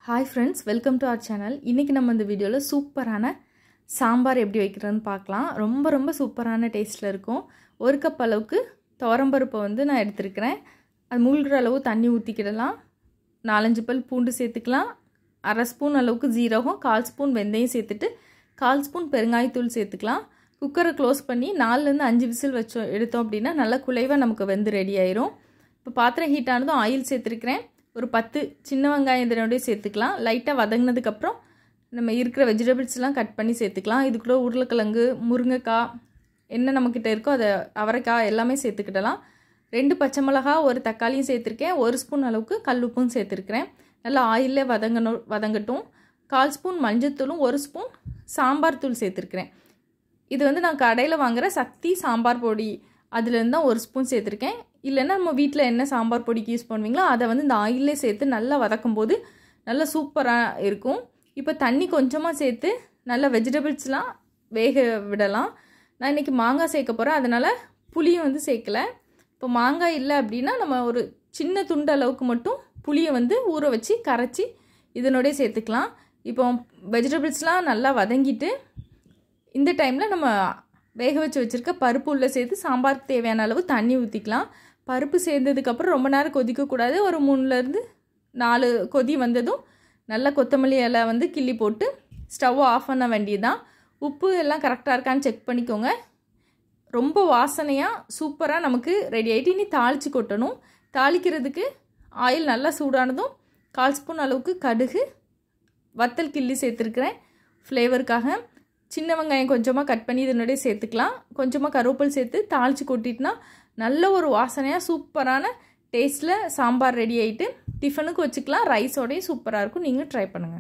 Hi friends, welcome to our channel. இன்னைக்கு நம்ம இந்த வீடியோல சூப்பரான சாம்பார் எப்படி வைக்கிறதுன்னு பார்க்கலாம். ரொம்ப சூப்பரான டேஸ்ட்ல இருக்கும். 1 கப் அளவுக்கு துவரம்பருப்பு நான் எடுத்துக்கிறேன். அது மூழ்குற அளவு தண்ணி ஊத்திக்கிடலாம். 4-5 பல் பூண்டு சேர்த்துக்கலாம். 1/2 ஸ்பூன் அளவுக்கு ஜீரகம், 1/4 ஸ்பூன் வெந்தயம் சேர்த்துட்டு 1/4 ஸ்பூன் பெருங்காயத்தூள் சேர்த்துக்கலாம். குக்கரை க்ளோஸ் பண்ணி 4 ல இருந்து 5 விசில் வச்சு எடுத்தோம் அப்படினா நல்ல குழைவா நமக்கு வெந்து ரெடி ஆயிரும். இப்போ பாத்திரம் ஹீட் ஆனதும் ஆயில் சேர்த்துக்கிறேன். ஒரு 10 சின்ன வெங்காயம் இதனோட சேர்த்துக்கலாம். லைட்டா வதங்கினதுக்கு அப்புறம் நம்ம இருக்கிற வெஜிடபிள்ஸ் எல்லாம் கட் பண்ணி சேர்த்துக்கலாம். இது கூட உருளைக்கிழங்கு, முருங்கைக்காய் என்ன நமக்கிட்ட இருக்கோ அத அவரைக்காய் எல்லாமே சேர்த்துக்கிடலாம். 2 பச்சை மிளகாய், ஒரு தக்காளியும் சேர்த்திருக்கேன். 1 ஸ்பூன் அளவுக்கு கல்லுப்பும் சேர்த்திருக்கேன். நல்லா ஆயில்ல வதங்கட்டும். 1/4 ஸ்பூன் மஞ்சள் தூளும் 1 ஸ்பூன் சாம்பார் தூள் சேர்த்திருக்கேன். இது நான் கடையில வாங்குற சக்தி சாம்பார் பொடி அதுல இருந்து தான் 1 ஸ்பூன் சேர்த்திருக்கேன். இல்லனா நம்ம வீட்ல என்ன சாம்பார் பொடிக்கு யூஸ் பண்ணுவீங்களோ அத இந்த ஆயில்ல சேர்த்து நல்லா வதக்கும்போது நல்லா சூப்பரா இருக்கும். இப்போ தண்ணி கொஞ்சமா சேர்த்து நல்ல வெஜிடபிள்ஸ்லாம் வேக விடலாம். நான் இன்னைக்கு மாங்காய் சேர்க்க போறேன். அதனால புளியும் சேர்க்கல. இப்போ மாங்காய் இல்ல அப்படினா நம்ம ஒரு சின்ன துண்டு அளவுக்கு மட்டும் புளியை ஊற வச்சு கரைச்சி இதனோட சேர்த்துக்கலாம். இப்போ வெஜிடபிள்ஸ்லாம் நல்லா வதங்கிட்டு இந்த டைம்ல நம்ம வேக வச்சு வச்சிருக்க பருப்பு உள்ள சேர்த்து சாம்பாருக்கு தேவையான அளவு தண்ணி ஊத்திக்கலாம். பருப்பு சேர்த்ததுக்கு அப்புறம் ரொம்ப நேரம் கொதிக்க கூடாது. ஒரு 3 ல இருந்து 4 கொதி வந்ததும் நல்ல கொத்தமல்லி இலை கிள்ளி போட்டு ஸ்டவ் ஆஃப் பண்ண வேண்டியதுதான். உப்பு எல்லாம் கரெக்ட்டா இருக்கான்னு செக் பண்ணிக்கோங்க. ரொம்ப வாசனையா சூப்பரா நமக்கு ரெடி ஆயிட்டு இனி தாளிச்சு கொட்டணும். தாளிக்கிறதுக்கு ஆயில் நல்லா சூடானதும் 1/4 ஸ்பூன் அளவுக்கு கடுகு, வத்தல் கிள்ளி சேர்த்திருக்கேன் ஃப்ளேவருக்காக. சின்ன வெங்காயம் கொஞ்சமா கட் பண்ணி இதனோட சேர்த்துக்கலாம். கொஞ்சமா கருவேப்பிலை சேர்த்து தாளிச்சு கொட்டிட்டனா நல்ல ஒரு வாசனையா சூப்பரான டேஸ்ட்ல சாம்பார் ரெடி ஆயிட்டு டிஃபனுக்கு வச்சுக்கலாம். ரைஸோடயே சூப்பரா இருக்கும். நீங்க ட்ரை பண்ணுங்க.